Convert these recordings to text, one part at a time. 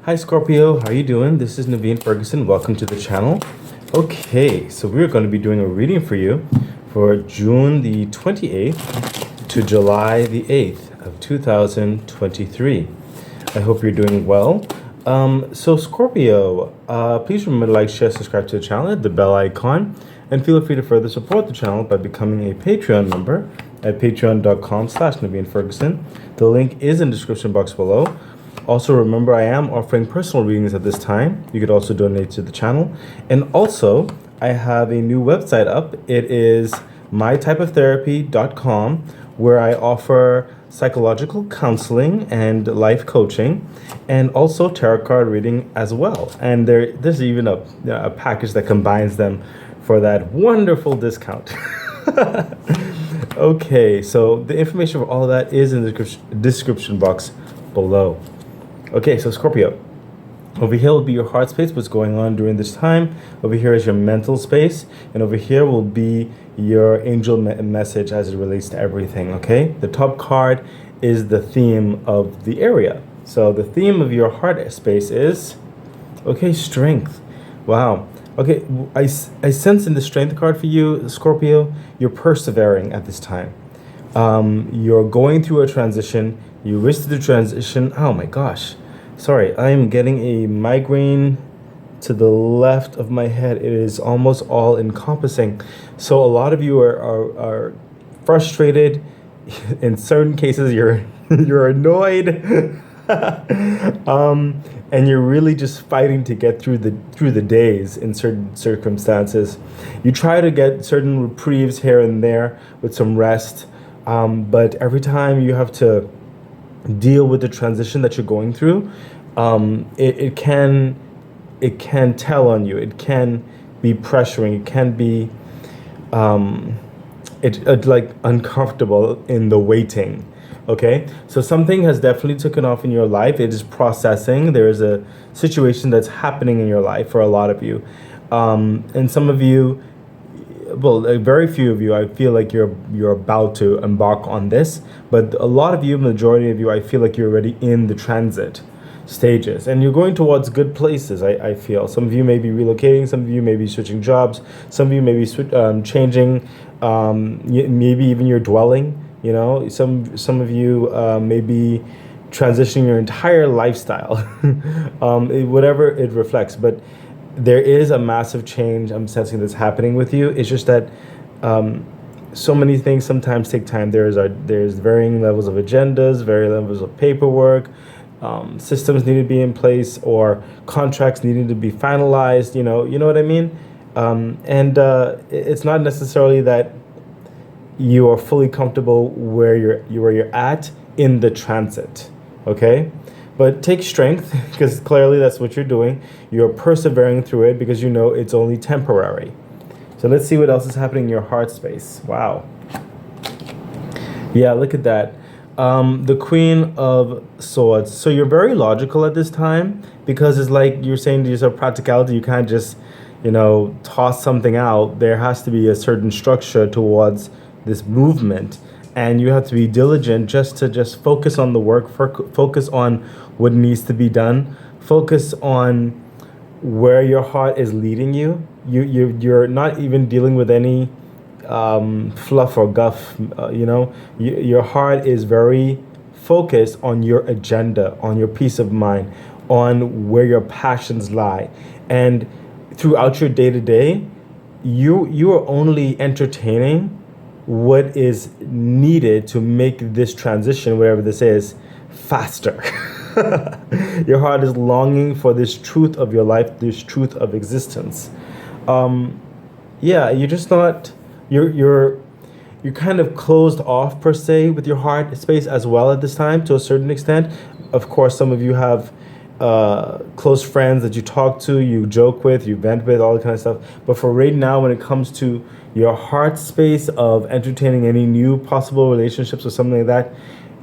Hi Scorpio, how are you doing? This is Naveen Ferguson. Welcome to the channel. Okay, so we're going to be doing a reading for you for June the 28th to July the 8th of 2023. I hope you're doing well. So Scorpio, please remember to like, share, subscribe to the channel, hit the bell icon, and feel free to further support the channel by becoming a Patreon member at patreon.com/Naveen Ferguson. The link is in the description box below. Also, remember, I am offering personal readings at this time. You could also donate to the channel. And also, I have a new website up. It is mytypeoftherapy.com, where I offer psychological counseling and life coaching, and also tarot card reading as well. And there's even a package that combines them for that wonderful discount. Okay, so the information for all of that is in the description box below. Okay, so Scorpio, over here will be your heart space, what's going on during this time. Over here is your mental space, and over here will be your angel message as it relates to everything, okay? The top card is the theme of the area. So the theme of your heart space is, okay, strength. Wow. Okay, I sense in the strength card for you, Scorpio, you're persevering at this time. You're going through a transition. You wish to the transition. Oh my gosh. Sorry, I am getting a migraine to the left of my head. It is almost all encompassing. So a lot of you are frustrated. In certain cases, you're annoyed. And you're really just fighting to get through the days in certain circumstances. You try to get certain reprieves here and there with some rest, but every time you have to deal with the transition that you're going through, it can tell on you. It can be pressuring. It can be like uncomfortable in the waiting. Okay, so something has definitely taken off in your life. It is processing. There is a situation that's happening in your life for a lot of you, and some of you, well, very few of you, I feel like you're about to embark on this. But a lot of you, majority of you, I feel like you're already in the transit stages, and you're going towards good places. I feel some of you may be relocating, some of you may be switching jobs, some of you may be changing, maybe even your dwelling. You know, some of you may be transitioning your entire lifestyle, whatever it reflects. But there is a massive change I'm sensing that's happening with you. It's just that so many things sometimes take time. There's varying levels of agendas, varying levels of paperwork, systems need to be in place, or contracts needing to be finalized. You know what I mean? And it's not necessarily that you are fully comfortable where you're at in the transit, okay? But take strength, because clearly that's what you're doing. You're persevering through it because you know it's only temporary. So let's see what else is happening in your heart space. Wow. Yeah, look at that. The Queen of Swords. So you're very logical at this time, because it's like you're saying to yourself, practicality. You can't just, toss something out. There has to be a certain structure towards this movement, and you have to be diligent just focus on the work, focus on what needs to be done, focus on where your heart is leading you. You're not even dealing with any fluff or guff. Your heart is very focused on your agenda, on your peace of mind, on where your passions lie. And throughout your day-to-day, you are only entertaining what is needed to make this transition, whatever this is, faster. Your heart is longing for this truth of your life, this truth of existence. You're just not, you're kind of closed off per se with your heart space as well at this time, to a certain extent. Of course, some of you have close friends that you talk to, you joke with, you vent with, all that kind of stuff. But for right now, when it comes to your heart space of entertaining any new possible relationships or something like that,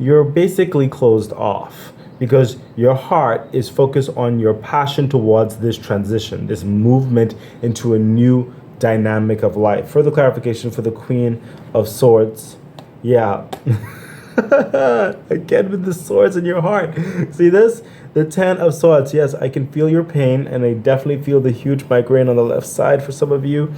you're basically closed off, because your heart is focused on your passion towards this transition, this movement into a new dynamic of life. Further clarification for the Queen of Swords. Yeah. Again with the swords in your heart. See this? The Ten of Swords. Yes, I can feel your pain, and I definitely feel the huge migraine on the left side for some of you.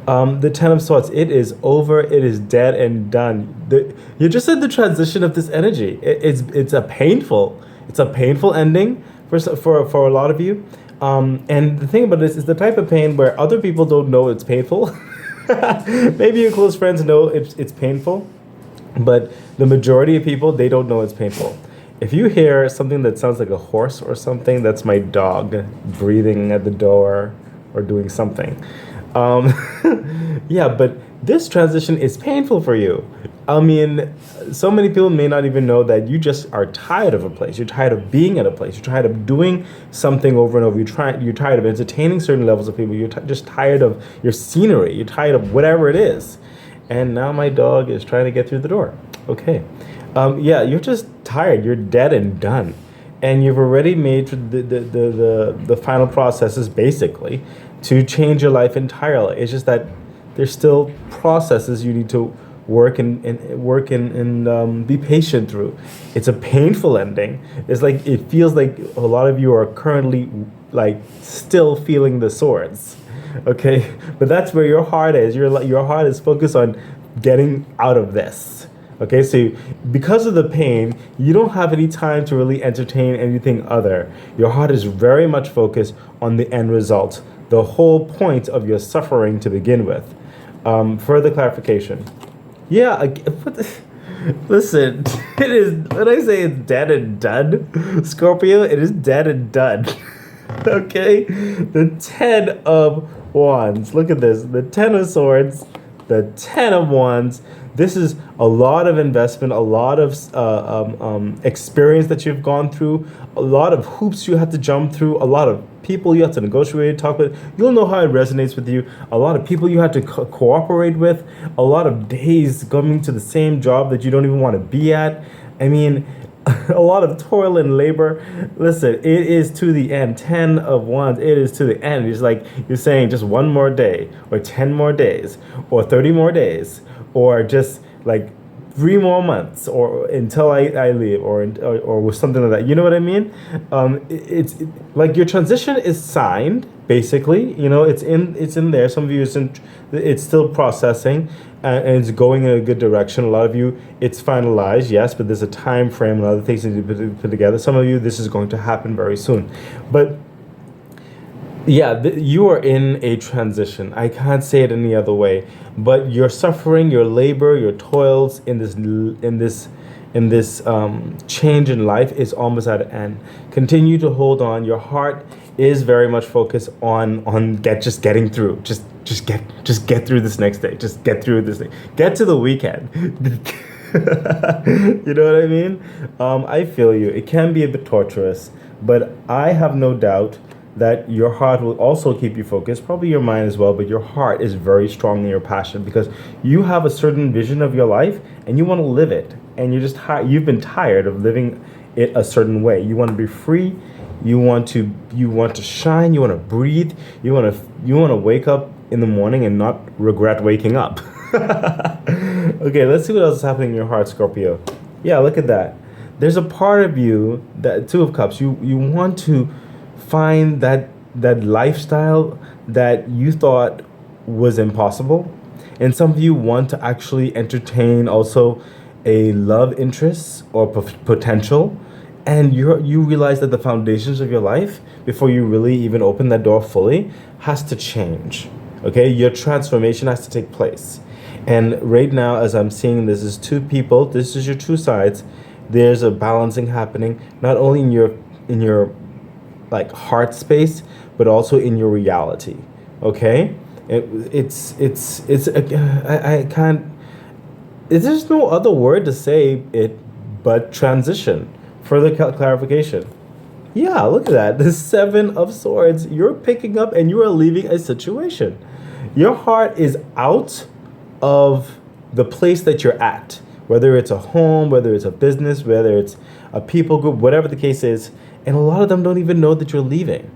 The Ten of Swords. It is over. It is dead and done. You're just in the transition of this energy. It's a painful ending for a lot of you. And the thing about this is the type of pain where other people don't know it's painful. Maybe your close friends know it's painful, but the majority of people, they don't know it's painful. If you hear something that sounds like a horse or something, that's my dog breathing at the door or doing something. Um, yeah, but this transition is painful for you. I mean, so many people may not even know that you just are tired of a place. You're tired of being at a place. You're tired of doing something over and over. You're tired of entertaining certain levels of people. You're just tired of your scenery. You're tired of whatever it is. And now my dog is trying to get through the door. Okay. Yeah, you're just tired. You're dead and done. And you've already made the final processes basically to change your life entirely. It's just that there's still processes you need to work and be patient through. It's a painful ending. It's like it feels like a lot of you are currently like still feeling the swords. Okay, but that's where your heart is. Your heart is focused on getting out of this. Okay, so because of the pain, you don't have any time to really entertain anything other. Your heart is very much focused on the end result, the whole point of your suffering to begin with. Further clarification. Yeah, listen, it is, when I say it's dead and done, Scorpio, it is dead and done. Okay? The Ten of Wands. Look at this. The Ten of Swords, the Ten of Wands. This is a lot of investment, a lot of experience that you've gone through, a lot of hoops you had to jump through, a lot of people you have to negotiate, talk with. You'll know how it resonates with you. A lot of people you had to cooperate with, a lot of days coming to the same job that you don't even want to be at. I mean, a lot of toil and labor. Listen, it is to the end. 10 of Wands, it is to the end. It's like you're saying just one more day, or 10 more days, or 30 more days, or just like 3 more months, or until I leave, or with something like that. You know what I mean? It's like your transition is signed, basically. You know, it's in there. Some of you it's still processing, and it's going in a good direction. A lot of you, it's finalized, yes, but there's a time frame and other things that you put together. Some of you, this is going to happen very soon, but. Yeah, you are in a transition. I can't say it any other way. But your suffering, your labor, your toils in this change in life is almost at an end. Continue to hold on. Your heart is very much focused on just getting through. Just get through this next day. Just get through this day. Get to the weekend. You know what I mean? I feel you. It can be a bit torturous, but I have no doubt that your heart will also keep you focused, probably your mind as well, but your heart is very strong in your passion because you have a certain vision of your life and you want to live it, and you're just you've been tired of living it a certain way. You want to be free, you want to shine, you want to breathe, you want to wake up in the morning and not regret waking up. Okay, let's see what else is happening in your heart, Scorpio. Yeah, look at that. There's a part of you, that Two of Cups, you want to find that lifestyle that you thought was impossible, and some of you want to actually entertain also a love interest or potential, and you realize that the foundations of your life, before you really even open that door fully, has to change. Okay, your transformation has to take place. And right now, as I'm seeing, this is two people, this is your two sides. There's a balancing happening, not only in your like heart space, but also in your reality. Okay, I can't. There's no other word to say it but transition. Further clarification. Yeah, look at that. The Seven of Swords. You're picking up and you are leaving a situation. Your heart is out of the place that you're at, whether it's a home, whether it's a business, whether it's a people group, whatever the case is. And a lot of them don't even know that you're leaving.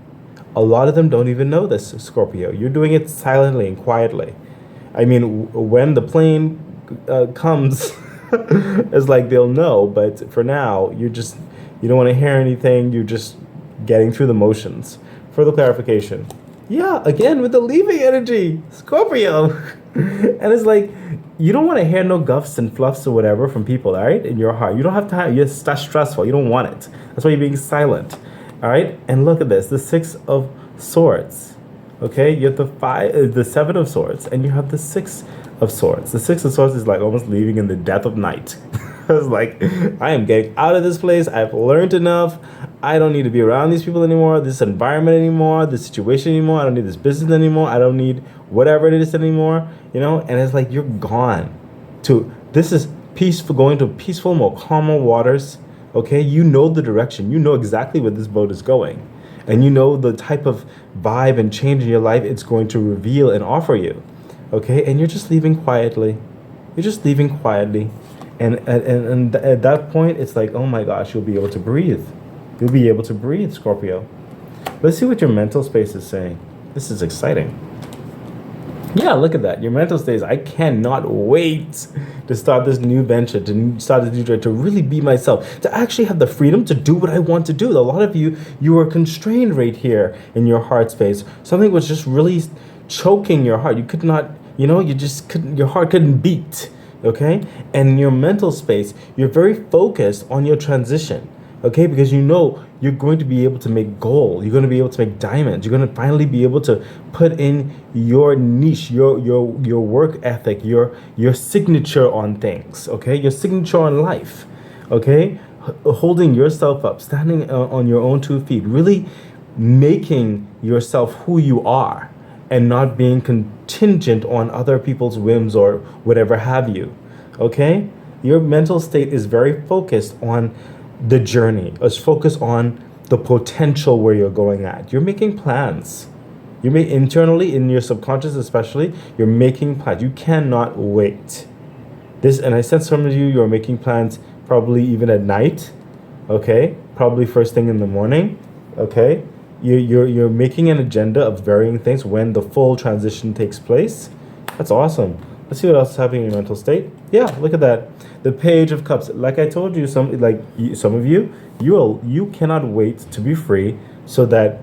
A lot of them don't even know this, Scorpio. You're doing it silently and quietly. I mean, when the plane comes, it's like they'll know. But for now, you don't want to hear anything. getting through the motions. Further clarification. Yeah, again with the leaving energy, Scorpio. And it's like, you don't want to hear no guffs and fluffs or whatever from people, all right? In your heart. You don't have time. That's stressful. You don't want it. That's why you're being silent. All right? And look at this. The Six of Swords. Okay? You have the Seven of Swords, and you have the Six of Swords. The Six of Swords is like almost leaving in the death of night. It's like, I am getting out of this place. I've learned enough. I don't need to be around these people anymore, this environment anymore, this situation anymore. I don't need this business anymore. I don't need whatever it is anymore, you know? And it's like, you're gone. This is peaceful, going to peaceful, more calmer waters, okay? You know the direction. You know exactly where this boat is going. And you know the type of vibe and change in your life it's going to reveal and offer you, okay? And you're just leaving quietly. You're just leaving quietly. And at that point, it's like, oh my gosh, you'll be able to breathe. You'll be able to breathe, Scorpio. Let's see what your mental space is saying. This is exciting. Yeah, look at that. Your mental state is, I cannot wait to start this new venture, to start this new journey, to really be myself, to actually have the freedom to do what I want to do. A lot of you were constrained right here in your heart space. Something was just really choking your heart. You could not, you just couldn't, your heart couldn't beat. Okay? And in your mental space, you're very focused on your transition. Okay? Because you know you're going to be able to make gold. You're going to be able to make diamonds. You're going to finally be able to put in your niche, your work ethic, your signature on things. Okay? Your signature on life. Okay? Holding yourself up, standing on your own 2 feet, really making yourself who you are, and not being contingent on other people's whims or whatever have you, okay? Your mental state is very focused on the journey. It's focused on the potential where you're going at. You're making plans. You may internally, in your subconscious especially, you're making plans. You cannot wait. And I sense some of you're making plans probably even at night, okay? Probably first thing in the morning, okay? You're making an agenda of varying things when the full transition takes place. That's awesome. Let's see what else is happening in your mental state. Yeah, look at that. The Page of Cups. Like I told you, some of you cannot wait to be free so that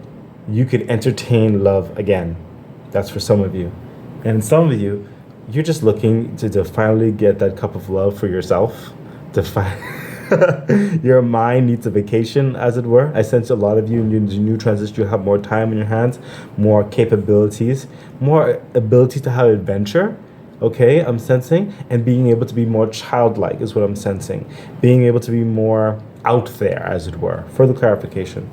you could entertain love again. That's for some of you. And some of you, you're just looking to finally get that cup of love for yourself. Your mind needs a vacation, as it were. I sense a lot of you in your new transition, you have more time in your hands, more capabilities, more ability to have adventure. Okay, I'm sensing, and being able to be more childlike is what I'm sensing. Being able to be more out there, as it were. Further clarification.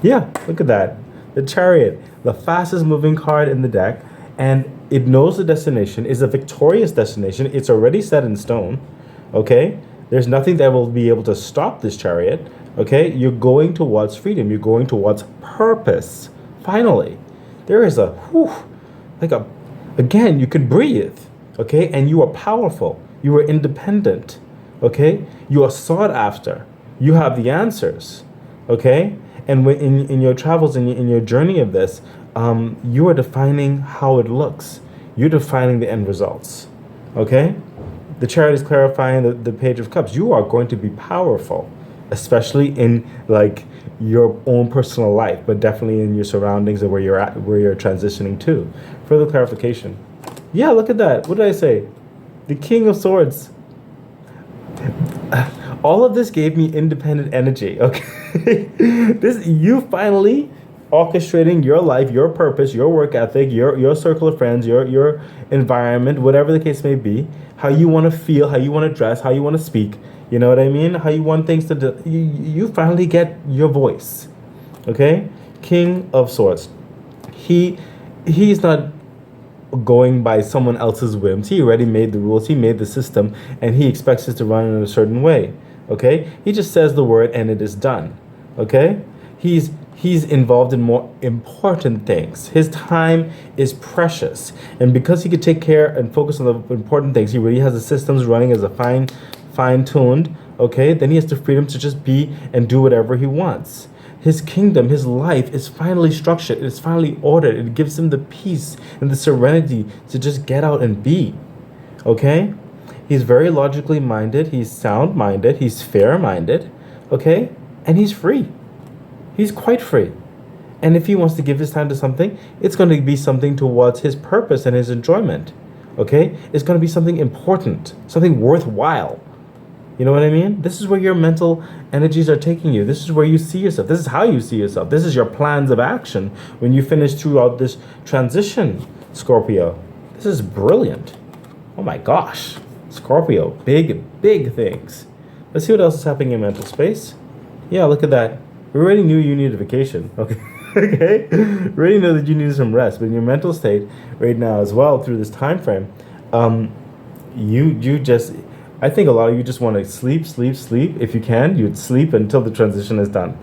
Yeah, look at that. The Chariot, the fastest moving card in the deck, and it knows the destination is a victorious destination. It's already set in stone. Okay? There's nothing that will be able to stop this Chariot. Okay? You're going towards freedom. You're going towards purpose. Finally. There is again, you can breathe. Okay? And you are powerful. You are independent. Okay? You are sought after. You have the answers. Okay? And when in your travels, in your journey of this, you are defining how it looks. You're defining the end results. Okay? The Chariot is clarifying the Page of Cups. You are going to be powerful, especially in like your own personal life, but definitely in your surroundings and where you're at, where you're transitioning to. Further clarification. Yeah, look at that. What did I say? The King of Swords. All of this gave me independent energy. Okay, you finally orchestrating your life, your purpose, your work ethic, your circle of friends, your environment, whatever the case may be, how you want to feel, how you want to dress, how you want to speak, you know what I mean? How you want things to do. You finally get your voice. Okay? King of Swords. He's not going by someone else's whims. He already made the rules, he made the system, and he expects it to run in a certain way. Okay? He just says the word and it is done. Okay? He's involved in more important things. His time is precious. And because he could take care and focus on the important things, he really has the systems running as a fine-tuned, okay? Then he has the freedom to just be and do whatever he wants. His kingdom, his life is finally structured. It's finally ordered. It gives him the peace and the serenity to just get out and be, okay? He's very logically minded. He's sound-minded. He's fair-minded, okay? And he's free. He's quite free. And if he wants to give his time to something, it's going to be something towards his purpose and his enjoyment. Okay? It's going to be something important, something worthwhile. You know what I mean? This is where your mental energies are taking you. This is where you see yourself. This is how you see yourself. This is your plans of action when you finish throughout this transition, Scorpio. This is brilliant. Oh my gosh. Scorpio, big, big things. Let's see what else is happening in mental space. Yeah, look at that. We already knew you needed a vacation. Okay. Okay. We already know that you needed some rest, but in your mental state right now as well through this time frame, you just, I think a lot of you just want to sleep. If you can, you'd sleep until the transition is done.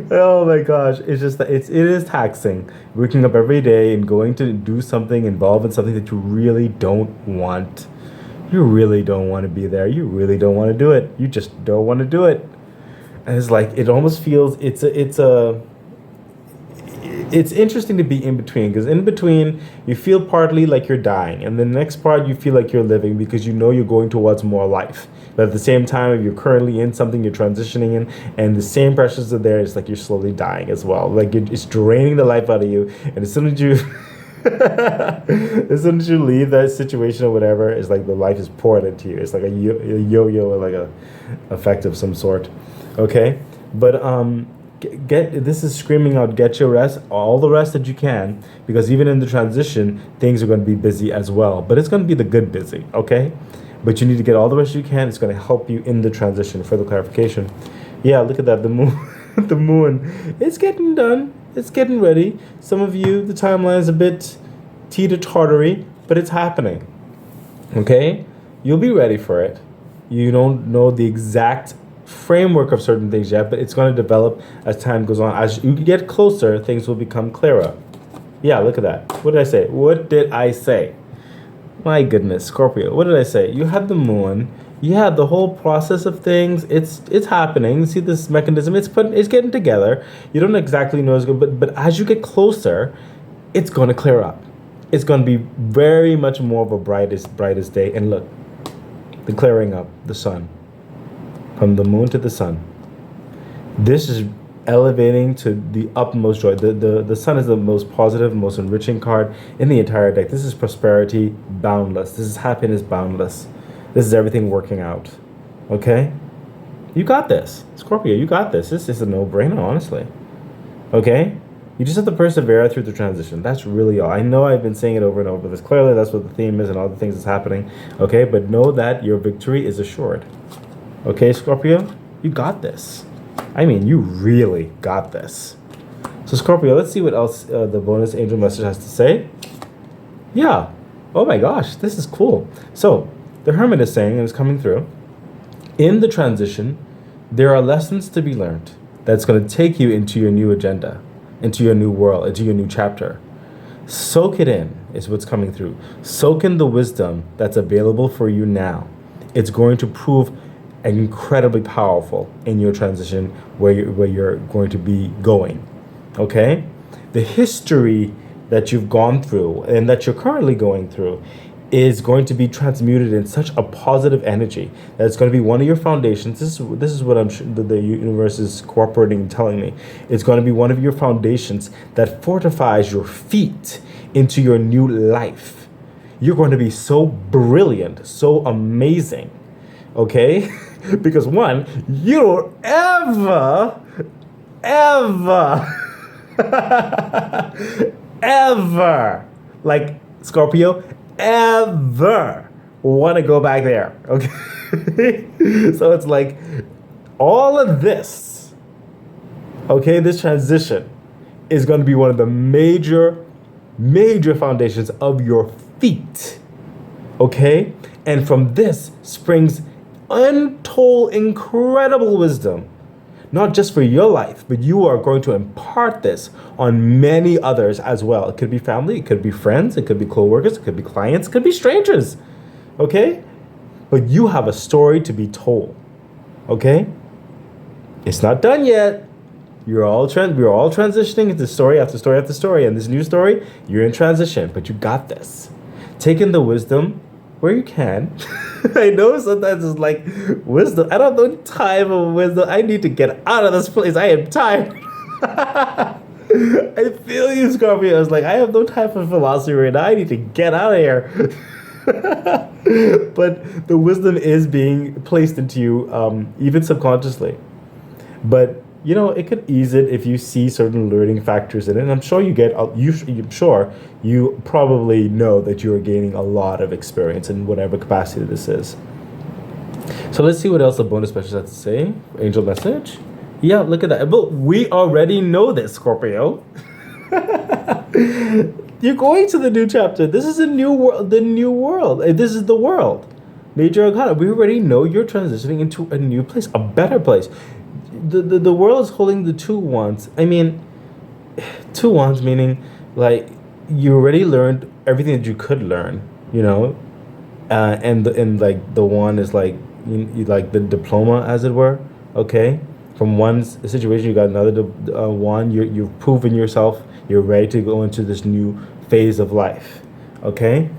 Oh my gosh, it's just that it is taxing waking up every day and going to do something involved in something that you really don't want. You really don't want to be there. You really don't want to do it. You just don't want to do it. And it's like it almost feels it's interesting to be in between, because in between you feel partly like you're dying, and the next part you feel like you're living because you know you're going towards more life. But at the same time, if you're currently in something you're transitioning in, and the same pressures are there, it's like you're slowly dying as well. Like it's draining the life out of you, and as soon as you as soon as you leave that situation or whatever, it's like the life is poured into you. It's like a yo-yo or like a effect of some sort. Okay, but get this is screaming out, get your rest, all the rest that you can, because even in the transition things are going to be busy as well, but it's going to be the good busy. Okay, but you need to get all the rest you can. It's going to help you in the transition. Further clarification. Yeah, look at that, the moon. The moon, it's getting done, it's getting ready. Some of you, the timeline is a bit teeter-tottery, but it's happening. Okay, you'll be ready for it. You don't know the exact framework of certain things yet, but it's going to develop as time goes on. As you get closer, things will become clearer. Yeah, look at that. What did I say? What did I say? My goodness, Scorpio, what did I say? You had the moon. You had the whole process of things. It's happening. You see this mechanism. It's getting together. You don't exactly know it's good, but as you get closer, it's going to clear up. It's going to be very much more of a brightest day. And look, the clearing up, the sun. From the moon to the sun. This is elevating to the utmost joy. The sun is the most positive, most enriching card in the entire deck. This is prosperity boundless. This is happiness boundless. This is everything working out. Okay? You got this. Scorpio, you got this. This is a no-brainer, honestly. Okay? You just have to persevere through the transition. That's really all. I know I've been saying it over and over, but clearly that's what the theme is and all the things that's happening. Okay? But know that your victory is assured. Okay, Scorpio? You got this. I mean, you really got this. So, Scorpio, let's see what else the bonus angel message has to say. Yeah. Oh my gosh, this is cool. So, the Hermit is saying, and it's coming through, in the transition, there are lessons to be learned that's going to take you into your new agenda, into your new world, into your new chapter. Soak it in, is what's coming through. Soak in the wisdom that's available for you now. It's going to prove incredibly powerful in your transition where you're going to be going. Okay? The history that you've gone through and that you're currently going through is going to be transmuted in such a positive energy that it's going to be one of your foundations. This is what the universe is cooperating and telling me. It's going to be one of your foundations that fortifies your feet into your new life. You're going to be so brilliant, so amazing. Okay? Because one, you don't ever, like Scorpio, ever want to go back there. Okay? So it's like all of this, okay, this transition is going to be one of the major foundations of your feet. Okay? And from this springs untold incredible wisdom, not just for your life, but you are going to impart this on many others as well. It could be family, it could be friends, it could be co-workers, it could be clients, it could be strangers. Okay? But you have a story to be told. Okay? It's not done yet. We're all transitioning into story after story after story, and this new story, you're in transition, but you got this. Take in the wisdom, where you can. I know sometimes it's like wisdom. I don't know time of wisdom. I need to get out of this place. I am tired. I feel you, Scorpio. I was like, I have no time for philosophy right now. I need to get out of here. But the wisdom is being placed into you, even subconsciously. But you know, it could ease it if you see certain learning factors in it. And I'm sure you get, I'm sure you probably know that you are gaining a lot of experience in whatever capacity this is. So let's see what else the bonus special has to say. Angel message. Yeah, look at that. But we already know this, Scorpio. You're going to the new chapter. This is a new world. The new world. This is the world. Major Arcana. We already know you're transitioning into a new place, a better place. The world is holding the two wands. I mean, two wands meaning like you already learned everything that you could learn. You know, and like the wand is like you like the diploma, as it were. Okay. From one situation, you got another one. You've proven yourself. You're ready to go into this new phase of life. Okay?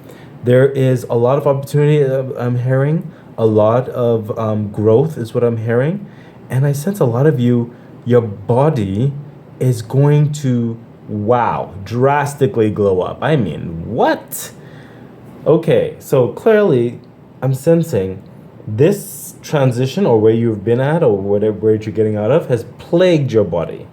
There is a lot of opportunity I'm hearing. A lot of growth is what I'm hearing. And I sense a lot of you, your body is going to, wow, drastically glow up. I mean, what? Okay, so clearly I'm sensing this transition or where you've been at or whatever where you're getting out of has plagued your body,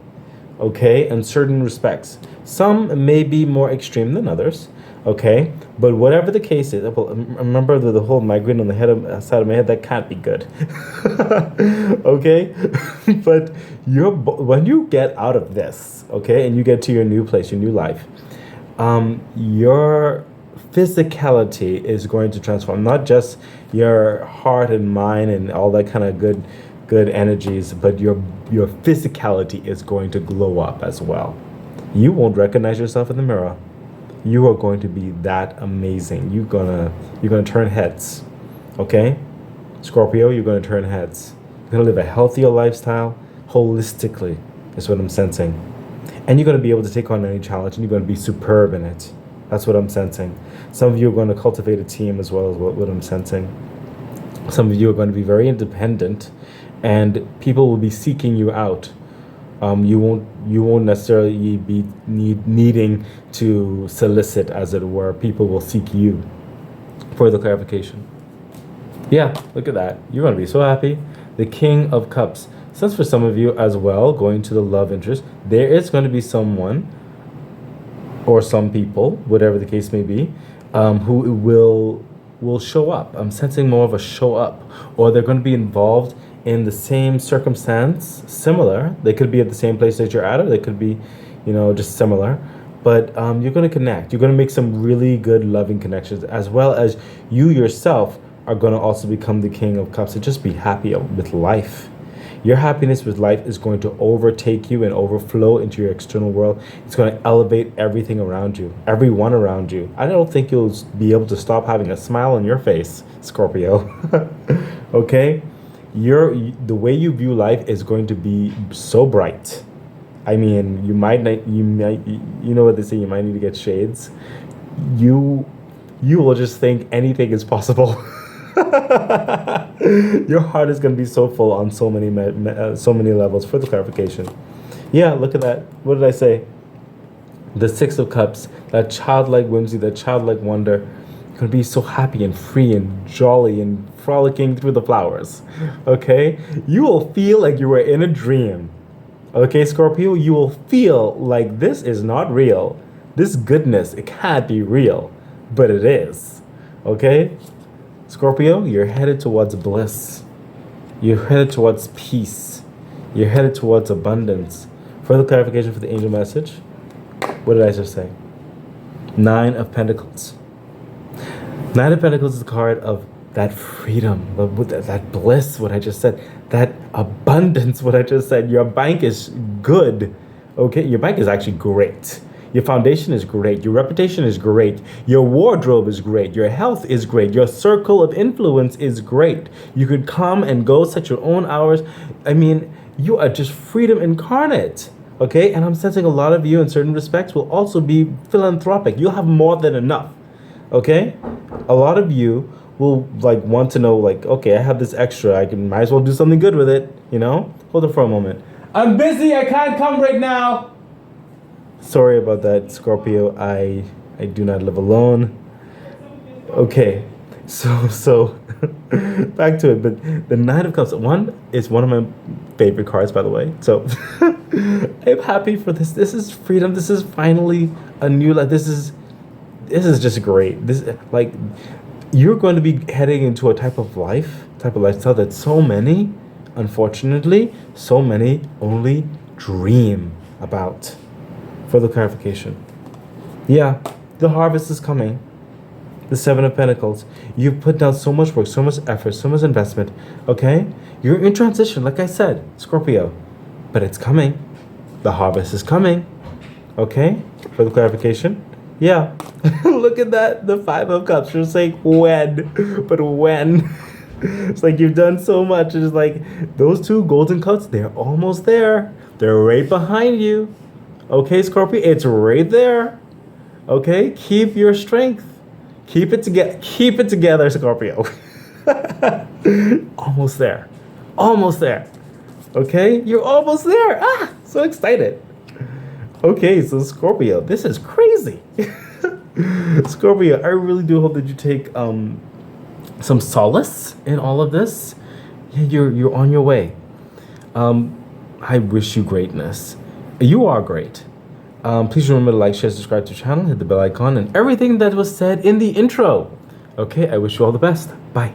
okay, in certain respects. Some may be more extreme than others, okay, but whatever the case is, well, remember the whole migraine on the side of my head, that can't be good. Okay. But when you get out of this, okay, and you get to your new place, your new life, your physicality is going to transform, not just your heart and mind and all that kind of good energies, but your physicality is going to glow up as well. You won't recognize yourself in the mirror. You are going to be that amazing. You're gonna turn heads. Okay? Scorpio, you're gonna turn heads. You're gonna live a healthier lifestyle holistically, is what I'm sensing. And you're gonna be able to take on any challenge and you're gonna be superb in it. That's what I'm sensing. Some of you are going to cultivate a team as well as what I'm sensing. Some of you are going to be very independent and people will be seeking you out. You won't necessarily be needing to solicit, as it were. People will seek you. Further clarification. Yeah, look at that. You're going to be so happy. The King of Cups. Since for some of you as well, going to the love interest, there is going to be someone or some people, whatever the case may be, who will show up. I'm sensing more of a show up, or they're going to be involved in the same circumstance, similar. They could be at the same place that you're at, or they could be, just similar. But you're going to connect. You're going to make some really good, loving connections, as well as you yourself are going to also become the King of Cups and just be happy with life. Your happiness with life is going to overtake you and overflow into your external world. It's going to elevate everything around you, everyone around you. I don't think you'll be able to stop having a smile on your face, Scorpio. Okay? The way you view life is going to be so bright. I mean, you might, you know what they say, you might need to get shades. You will just think anything is possible. Your heart is going to be so full on so many levels. For the clarification, yeah, look at that. What did I say? The Six of Cups, that childlike whimsy, that childlike wonder. You're going to be so happy and free and jolly and frolicking through the flowers. Okay, you will feel like you were in a dream. Okay, Scorpio, you will feel like this is not real. This goodness, it can't be real, but it is. Okay. Scorpio, you're headed towards bliss. You're headed towards peace. You're headed towards abundance. Further clarification for the angel message. What did I just say? Nine of Pentacles. Nine of Pentacles is the card of that freedom, that bliss, what I just said, that abundance, what I just said. Your bank is good. Okay, your bank is actually great. Your foundation is great. Your reputation is great. Your wardrobe is great. Your health is great. Your circle of influence is great. You could come and go, set your own hours. I mean, you are just freedom incarnate. Okay? And I'm sensing a lot of you in certain respects will also be philanthropic. You'll have more than enough. Okay? A lot of you will like want to know like, okay, I have this extra. I can might as well do something good with it. You know. Hold on for a moment. I'm busy. I can't come right now. Sorry about that, Scorpio. I do not live alone. Okay, so back to it. But the Knight of Cups one is one of my favorite cards, by the way. So I'm happy for this. This is freedom. This is finally a new life. This is just great. This like you're going to be heading into a type of lifestyle that so many, unfortunately, so many only dream about. Further clarification. Yeah, the harvest is coming. The Seven of Pentacles. You've put down so much work, so much effort, so much investment. Okay? You're in transition, like I said, Scorpio. But it's coming. The harvest is coming. Okay? Further clarification. Yeah. Look at that. The Five of Cups. You're saying when. But when? It's like you've done so much. It's like those two golden cups, they're almost there. They're right behind you. Okay, Scorpio? It's right there. Okay? Keep your strength. Keep it together. Keep it together, Scorpio. Almost there. Almost there. Okay? You're almost there. Ah, so excited. Okay, so Scorpio, this is crazy. Scorpio, I really do hope that you take some solace in all of this. Yeah, you're on your way. I wish you greatness. You are great. Please remember to like, share, subscribe to the channel, hit the bell icon, and everything that was said in the intro. Okay, I wish you all the best. Bye.